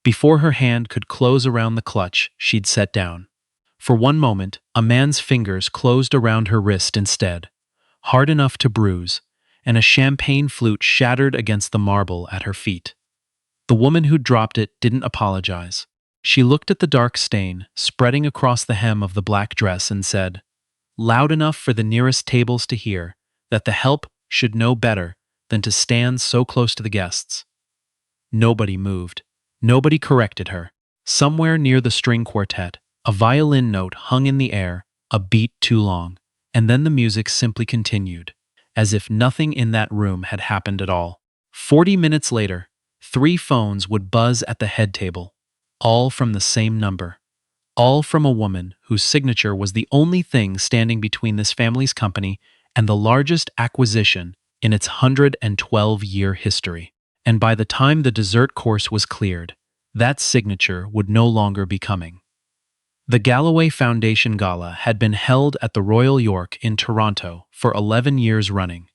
Before her hand could close around the clutch she'd set down. For one moment, a man's fingers closed around her wrist instead, hard enough to bruise, and a champagne flute shattered against the marble at her feet. The woman who dropped it didn't apologize. She looked at the dark stain spreading across the hem of the black dress and said, loud enough for the nearest tables to hear, that the help should know better than to stand so close to the guests. Nobody moved. Nobody corrected her. Somewhere near the string quartet, a violin note hung in the air, a beat too long, and then the music simply continued, as if nothing in that room had happened at all. 40 minutes later, 3 phones would buzz at the head table, all from the same number, all from a woman whose signature was the only thing standing between this family's company and the largest acquisition in its 112-year history. And by the time the dessert course was cleared, that signature would no longer be coming. The Galloway Foundation Gala had been held at the Royal York in Toronto for 11 years running,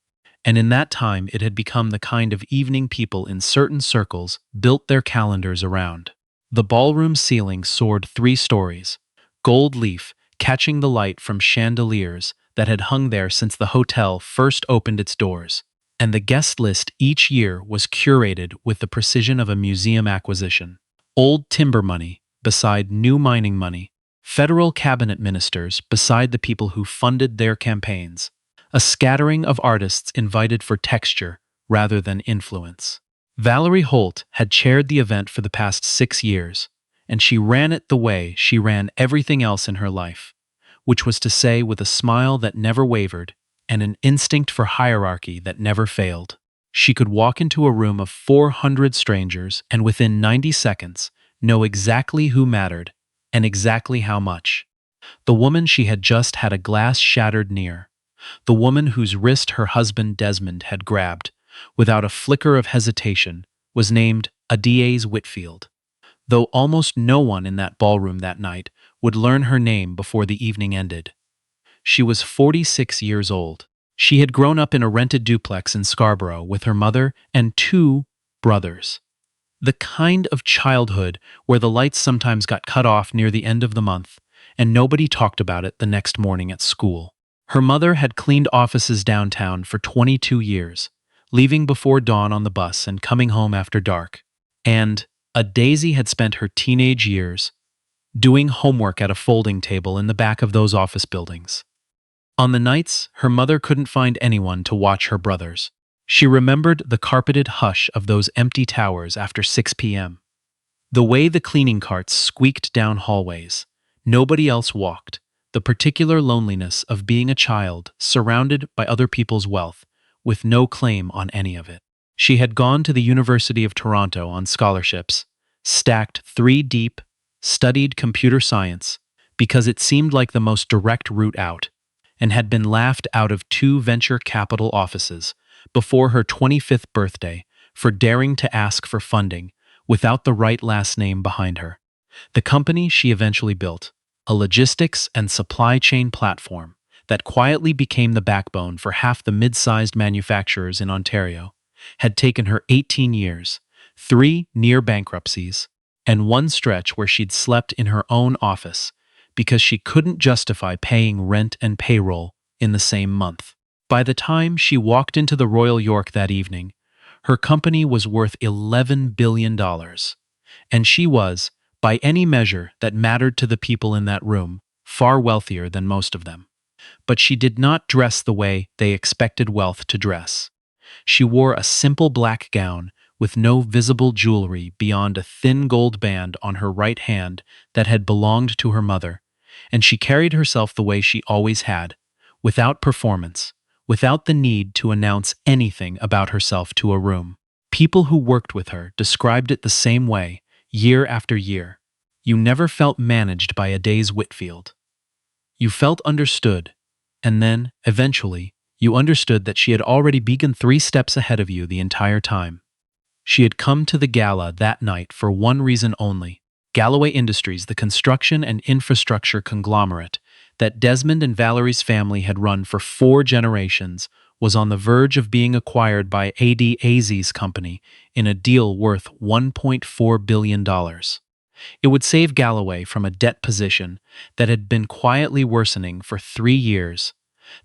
and in that time it had become the kind of evening people in certain circles built their calendars around. The ballroom ceiling soared 3 stories, gold leaf catching the light from chandeliers that had hung there since the hotel first opened its doors, and the guest list each year was curated with the precision of a museum acquisition. Old timber money beside new mining money, federal cabinet ministers beside the people who funded their campaigns, a scattering of artists invited for texture rather than influence. Valerie Holt had chaired the event for the past 6 years, and she ran it the way she ran everything else in her life, which was to say with a smile that never wavered and an instinct for hierarchy that never failed. She could walk into a room of 400 strangers and within 90 seconds know exactly who mattered and exactly how much. The woman she had just had a glass shattered near, the woman whose wrist her husband Desmond had grabbed, without a flicker of hesitation, was named Adiez Whitfield, though almost no one in that ballroom that night would learn her name before the evening ended. She was 46 years old. She had grown up in a rented duplex in Scarborough with her mother and 2 brothers. The kind of childhood where the lights sometimes got cut off near the end of the month, and nobody talked about it the next morning at school. Her mother had cleaned offices downtown for 22 years, leaving before dawn on the bus and coming home after dark. And Daisy had spent her teenage years doing homework at a folding table in the back of those office buildings. On the nights her mother couldn't find anyone to watch her brothers, she remembered the carpeted hush of those empty towers after 6 p.m. The way the cleaning carts squeaked down hallways. Nobody else walked. The particular loneliness of being a child surrounded by other people's wealth, with no claim on any of it. She had gone to the University of Toronto on scholarships, stacked 3 deep, studied computer science, because it seemed like the most direct route out, and had been laughed out of 2 venture capital offices before her 25th birthday for daring to ask for funding without the right last name behind her. The company she eventually built, a logistics and supply chain platform that quietly became the backbone for half the mid-sized manufacturers in Ontario, had taken her 18 years, 3 near bankruptcies, and 1 stretch where she'd slept in her own office because she couldn't justify paying rent and payroll in the same month. By the time she walked into the Royal York that evening, her company was worth $11 billion, and she was, by any measure that mattered to the people in that room, far wealthier than most of them. But she did not dress the way they expected wealth to dress. She wore a simple black gown with no visible jewelry beyond a thin gold band on her right hand that had belonged to her mother, and she carried herself the way she always had, without performance, without the need to announce anything about herself to a room. People who worked with her described it the same way, year after year. You never felt managed by Adiez Whitfield. You felt understood, and then, eventually, you understood that she had already begun 3 steps ahead of you the entire time. She had come to the gala that night for one reason only: Galloway Industries, the construction and infrastructure conglomerate that Desmond and Valerie's family had run for 4 generations, was on the verge of being acquired by ADAZ's company in a deal worth $1.4 billion. It would save Galloway from a debt position that had been quietly worsening for 3 years,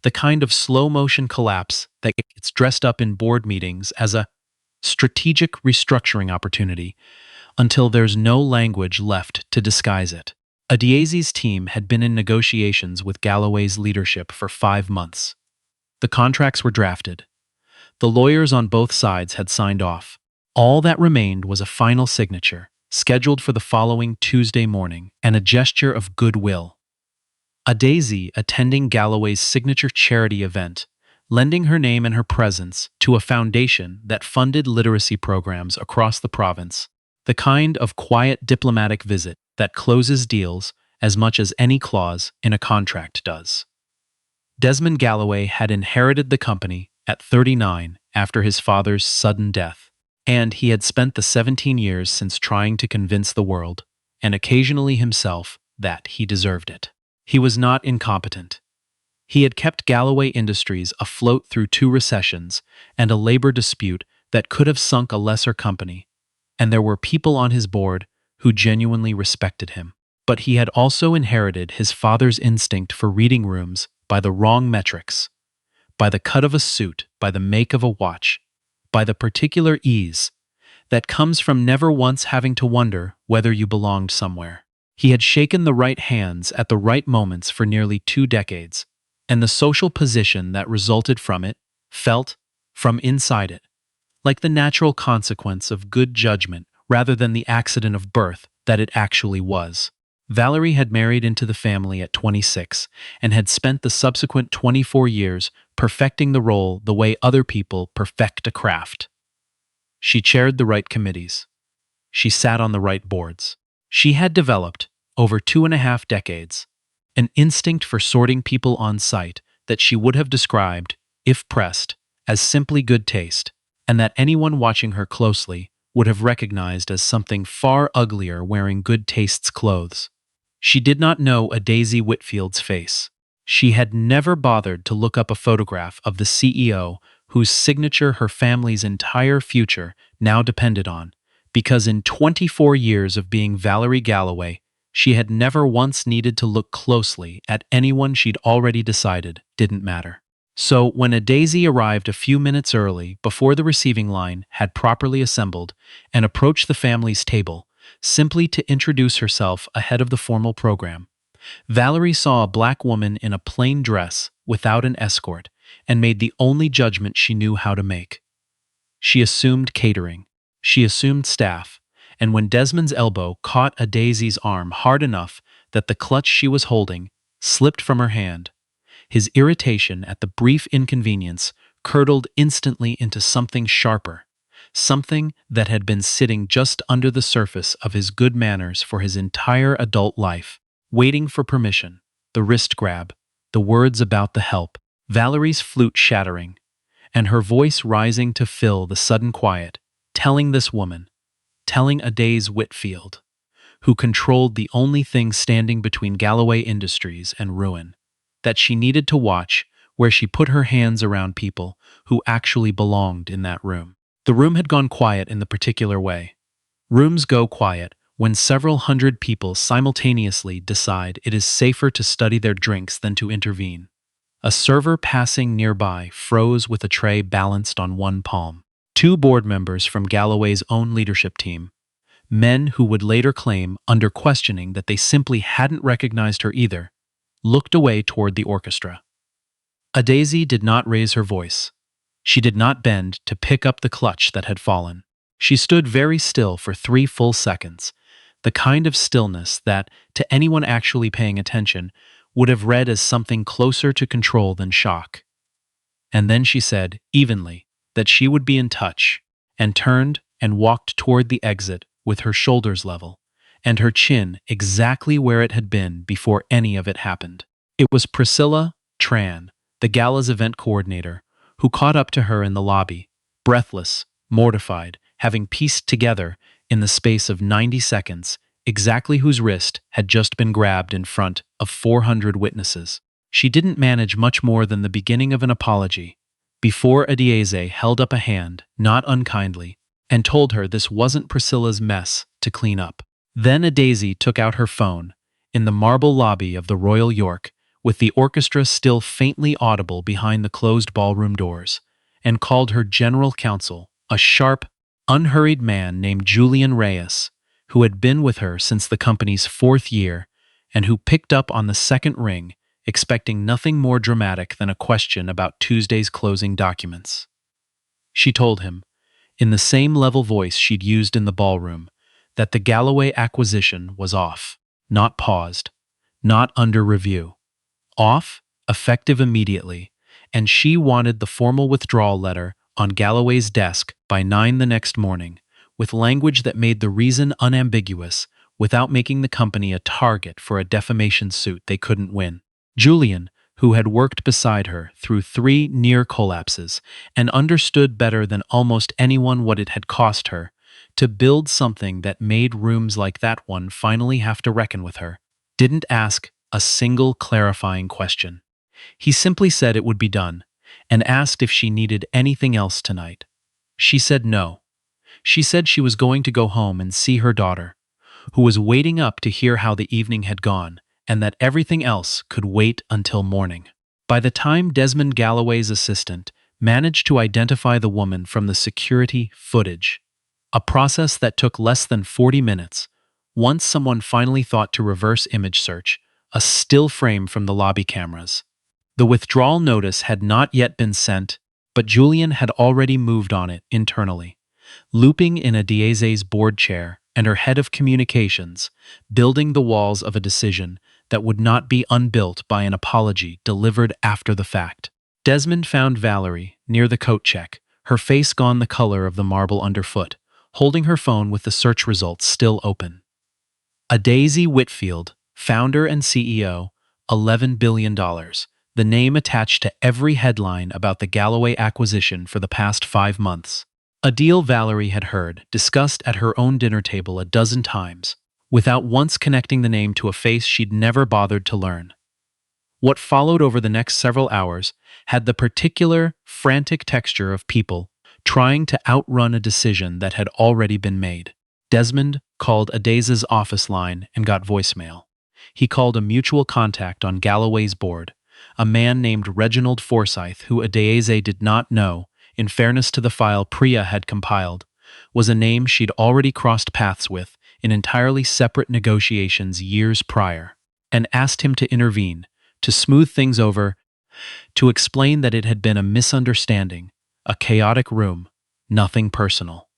the kind of slow-motion collapse that gets dressed up in board meetings as a strategic restructuring opportunity until there's no language left to disguise it. Adiazi's team had been in negotiations with Galloway's leadership for 5 months. The contracts were drafted. The lawyers on both sides had signed off. All that remained was a final signature, scheduled for the following Tuesday morning, and a gesture of goodwill. Adiazi attending Galloway's signature charity event, lending her name and her presence to a foundation that funded literacy programs across the province, the kind of quiet diplomatic visit that closes deals as much as any clause in a contract does. Desmond Galloway had inherited the company at 39 after his father's sudden death, and he had spent the 17 years since trying to convince the world, and occasionally himself, that he deserved it. He was not incompetent. He had kept Galloway Industries afloat through 2 recessions and a labor dispute that could have sunk a lesser company, and there were people on his board who genuinely respected him. But he had also inherited his father's instinct for reading rooms by the wrong metrics, by the cut of a suit, by the make of a watch, by the particular ease that comes from never once having to wonder whether you belonged somewhere. He had shaken the right hands at the right moments for nearly 2 decades, and the social position that resulted from it felt, from inside it, like the natural consequence of good judgment rather than the accident of birth that it actually was. Valerie had married into the family at 26 and had spent the subsequent 24 years perfecting the role the way other people perfect a craft. She chaired the right committees. She sat on the right boards. She had developed, over 2.5 decades, an instinct for sorting people on sight that she would have described, if pressed, as simply good taste, and that anyone watching her closely would have recognized as something far uglier wearing good taste's clothes. She did not know Adiazi Whitfield's face. She had never bothered to look up a photograph of the CEO whose signature her family's entire future now depended on, because in 24 years of being Valerie Galloway, she had never once needed to look closely at anyone she'd already decided didn't matter. So when Adiazi arrived a few minutes early before the receiving line had properly assembled and approached the family's table, simply to introduce herself ahead of the formal program, Valerie saw a black woman in a plain dress without an escort and made the only judgment she knew how to make. She assumed catering. She assumed staff. And when Desmond's elbow caught Adiazi's arm hard enough that the clutch she was holding slipped from her hand, his irritation at the brief inconvenience curdled instantly into something sharper, something that had been sitting just under the surface of his good manners for his entire adult life, waiting for permission, the wrist grab, the words about the help, Valerie's flute shattering, and her voice rising to fill the sudden quiet, telling this woman, telling Adiazi Whitfield, who controlled the only thing standing between Galloway Industries and ruin, that she needed to watch where she put her hands around people who actually belonged in that room. The room had gone quiet in the particular way. Rooms go quiet when several hundred people simultaneously decide it is safer to study their drinks than to intervene. A server passing nearby froze with a tray balanced on one palm. 2 board members from Galloway's own leadership team, men who would later claim under questioning that they simply hadn't recognized her either, looked away toward the orchestra. Adiazi did not raise her voice. She did not bend to pick up the clutch that had fallen. She stood very still for 3 full seconds, the kind of stillness that, to anyone actually paying attention, would have read as something closer to control than shock. And then she said, evenly, that she would be in touch, and turned and walked toward the exit with her shoulders level, and her chin exactly where it had been before any of it happened. It was Priscilla Tran, the Gala's event coordinator, who caught up to her in the lobby, breathless, mortified, having pieced together, in the space of 90 seconds, exactly whose wrist had just been grabbed in front of 400 witnesses. She didn't manage much more than the beginning of an apology, before Adieze held up a hand, not unkindly, and told her this wasn't Priscilla's mess to clean up. Then Adieze took out her phone, in the marble lobby of the Royal York, with the orchestra still faintly audible behind the closed ballroom doors, and called her general counsel, a sharp, unhurried man named Julian Reyes, who had been with her since the company's 4th year, and who picked up on the second ring, expecting nothing more dramatic than a question about Tuesday's closing documents. She told him, in the same level voice she'd used in the ballroom, that the Galloway acquisition was off, not paused, not under review. Off, effective immediately, and she wanted the formal withdrawal letter on Galloway's desk by 9 the next morning, with language that made the reason unambiguous without making the company a target for a defamation suit they couldn't win. Julian, who had worked beside her through 3 near collapses and understood better than almost anyone what it had cost her to build something that made rooms like that one finally have to reckon with her, didn't ask a single clarifying question. He simply said it would be done, and asked if she needed anything else tonight. She said no. She said she was going to go home and see her daughter, who was waiting up to hear how the evening had gone, and that everything else could wait until morning. By the time Desmond Galloway's assistant managed to identify the woman from the security footage, a process that took less than 40 minutes, once someone finally thought to reverse image search a still frame from the lobby cameras. The withdrawal notice had not yet been sent, but Julian had already moved on it internally, looping in Adieze's board chair and her head of communications, building the walls of a decision that would not be unbuilt by an apology delivered after the fact. Desmond found Valerie near the coat check, her face gone the color of the marble underfoot, holding her phone with the search results still open. Adieze Whitfield, founder and CEO, $11 billion, the name attached to every headline about the Galloway acquisition for the past 5 months. A deal Valerie had heard, discussed at her own dinner table a dozen times, without once connecting the name to a face she'd never bothered to learn. What followed over the next several hours had the particular, frantic texture of people trying to outrun a decision that had already been made. Desmond called Adieze's office line and got voicemail. He called a mutual contact on Galloway's board, a man named Reginald Forsyth, who Adieze did not know, in fairness to the file Priya had compiled, was a name she'd already crossed paths with in entirely separate negotiations years prior, and asked him to intervene, to smooth things over, to explain that it had been a misunderstanding, a chaotic room, nothing personal.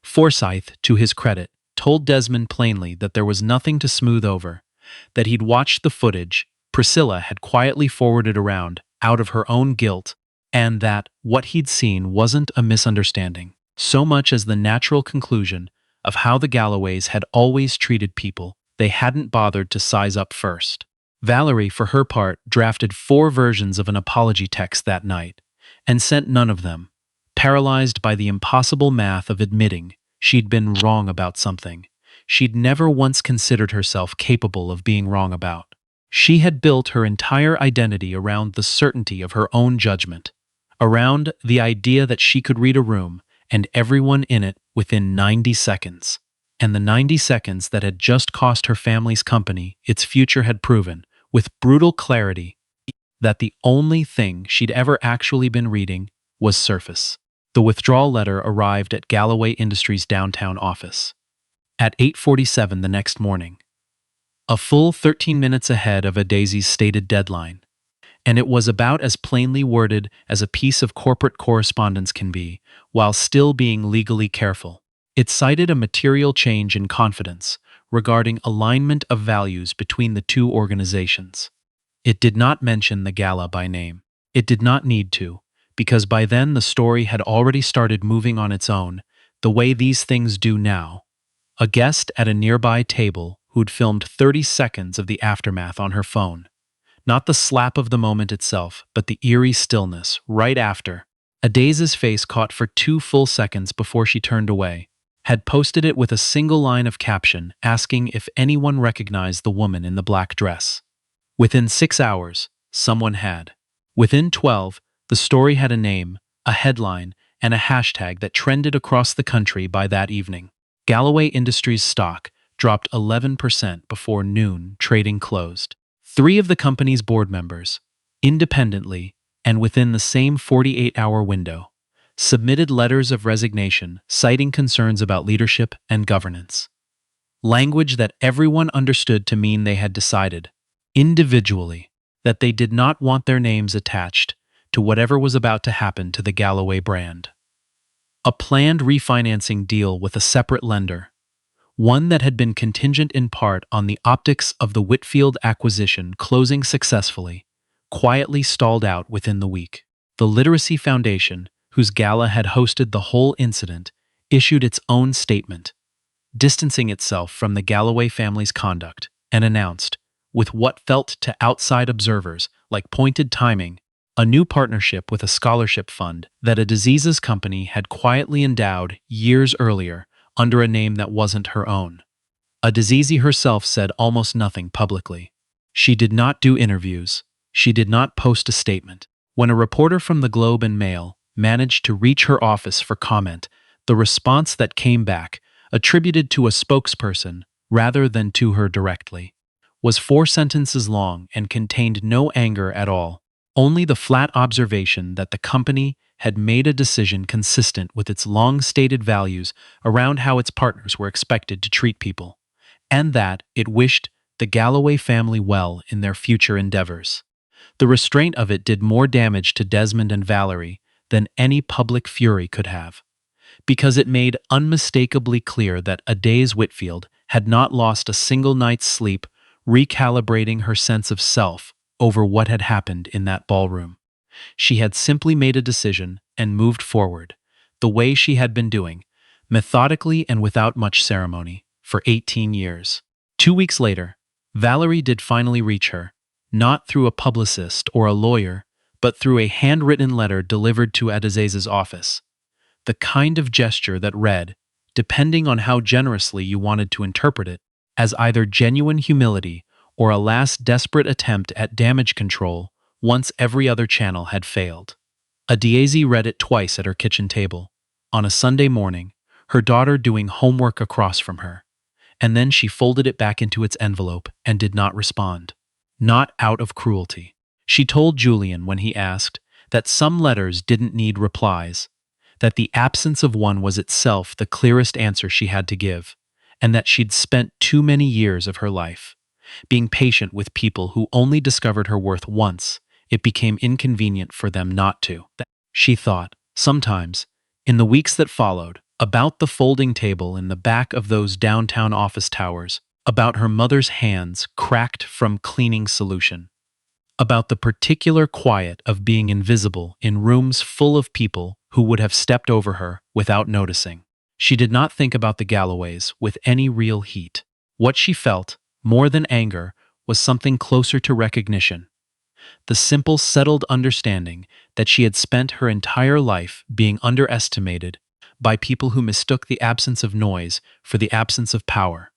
Forsyth, to his credit, told Desmond plainly that there was nothing to smooth over, that he'd watched the footage Priscilla had quietly forwarded around out of her own guilt, and that what he'd seen wasn't a misunderstanding, so much as the natural conclusion of how the Galloways had always treated people they hadn't bothered to size up first. Valerie, for her part, drafted 4 versions of an apology text that night, and sent none of them, paralyzed by the impossible math of admitting she'd been wrong about something she'd never once considered herself capable of being wrong about. She had built her entire identity around the certainty of her own judgment, around the idea that she could read a room and everyone in it within 90 seconds. And the 90 seconds that had just cost her family's company its future had proven, with brutal clarity, that the only thing she'd ever actually been reading was surface. The withdrawal letter arrived at Galloway Industries' downtown office at 8:47 the next morning, a full 13 minutes ahead of Adieze's stated deadline, and it was about as plainly worded as a piece of corporate correspondence can be, while still being legally careful. It cited a material change in confidence regarding alignment of values between the two organizations. It did not mention the Gala by name. It did not need to, because by then the story had already started moving on its own, the way these things do now. A guest at a nearby table who'd filmed 30 seconds of the aftermath on her phone. Not the slap of the moment itself, but the eerie stillness right after. Adieze's face caught for 2 full seconds before she turned away, had posted it with a single line of caption asking if anyone recognized the woman in the black dress. Within 6 hours, someone had. Within 12, The story had a name, a headline, and a hashtag that trended across the country by that evening. Galloway Industries stock dropped 11% before noon trading closed. Three of the company's board members, independently and within the same 48-hour window, submitted letters of resignation citing concerns about leadership and governance. Language that everyone understood to mean they had decided, individually, that they did not want their names attached to whatever was about to happen to the Galloway brand. A planned refinancing deal with a separate lender, one that had been contingent in part on the optics of the Whitfield acquisition closing successfully, quietly stalled out within the week. The Literacy Foundation, whose gala had hosted the whole incident, issued its own statement, distancing itself from the Galloway family's conduct, and announced, with what felt to outside observers like pointed timing, a new partnership with a scholarship fund that a diseases company had quietly endowed years earlier under a name that wasn't her own. A diseasee herself said almost nothing publicly. She did not do interviews. She did not post a statement. When a reporter from the Globe and Mail managed to reach her office for comment, the response that came back, attributed to a spokesperson rather than to her directly, was 4 sentences long and contained no anger at all. Only the flat observation that the company had made a decision consistent with its long-stated values around how its partners were expected to treat people, and that it wished the Galloway family well in their future endeavors. The restraint of it did more damage to Desmond and Valerie than any public fury could have, because it made unmistakably clear that Adaze Whitfield had not lost a single night's sleep recalibrating her sense of self over what had happened in that ballroom. She had simply made a decision and moved forward, the way she had been doing, methodically and without much ceremony, for 18 years. 2 weeks later, Valerie did finally reach her, not through a publicist or a lawyer, but through a handwritten letter delivered to Adaze's office. The kind of gesture that read, depending on how generously you wanted to interpret it, as either genuine humility or a last desperate attempt at damage control once every other channel had failed. Adaze read it twice at her kitchen table, on a Sunday morning, her daughter doing homework across from her, and then she folded it back into its envelope and did not respond. Not out of cruelty. She told Julian when he asked that some letters didn't need replies, that the absence of one was itself the clearest answer she had to give, and that she'd spent too many years of her life being patient with people who only discovered her worth once it became inconvenient for them not to. She thought, sometimes, in the weeks that followed, about the folding table in the back of those downtown office towers, about her mother's hands cracked from cleaning solution, about the particular quiet of being invisible in rooms full of people who would have stepped over her without noticing. She did not think about the Galloways with any real heat. What she felt, more than anger, was something closer to recognition. The simple, settled understanding that she had spent her entire life being underestimated by people who mistook the absence of noise for the absence of power,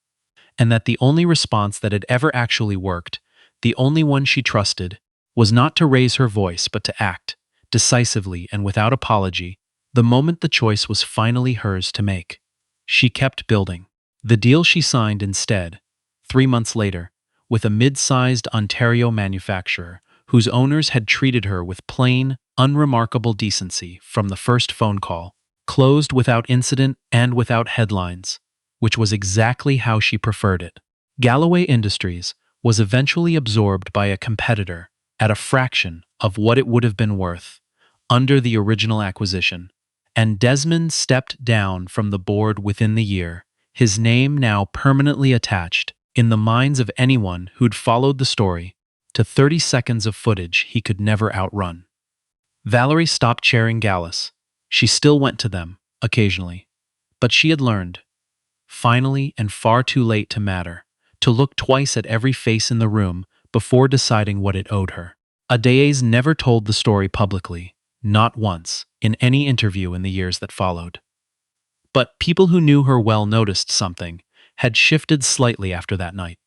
and that the only response that had ever actually worked, the only one she trusted, was not to raise her voice but to act, decisively and without apology, the moment the choice was finally hers to make. She kept building. The deal she signed instead, 3 months later, with a mid-sized Ontario manufacturer whose owners had treated her with plain, unremarkable decency from the first phone call, closed without incident and without headlines, which was exactly how she preferred it. Galloway Industries was eventually absorbed by a competitor at a fraction of what it would have been worth under the original acquisition, and Desmond stepped down from the board within the year, his name now permanently attached, in the minds of anyone who'd followed the story, to 30 seconds of footage he could never outrun. Valerie stopped chairing galas. She still went to them, occasionally. But she had learned, finally and far too late to matter, to look twice at every face in the room before deciding what it owed her. Adaze never told the story publicly, not once, in any interview in the years that followed. But people who knew her well noticed something had shifted slightly after that night.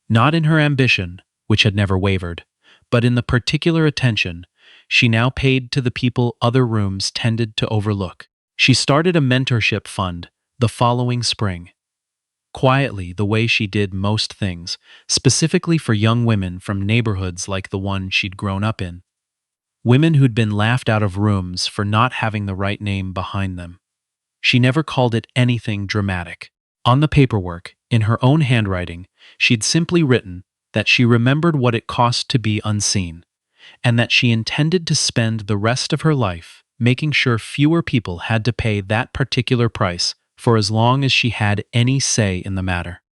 Not in her ambition, which had never wavered, but in the particular attention she now paid to the people other rooms tended to overlook. She started a mentorship fund the following spring, quietly the way she did most things, specifically for young women from neighborhoods like the one she'd grown up in. Women who'd been laughed out of rooms for not having the right name behind them. She never called it anything dramatic. On the paperwork, in her own handwriting, she'd simply written that she remembered what it cost to be unseen, and that she intended to spend the rest of her life making sure fewer people had to pay that particular price for as long as she had any say in the matter.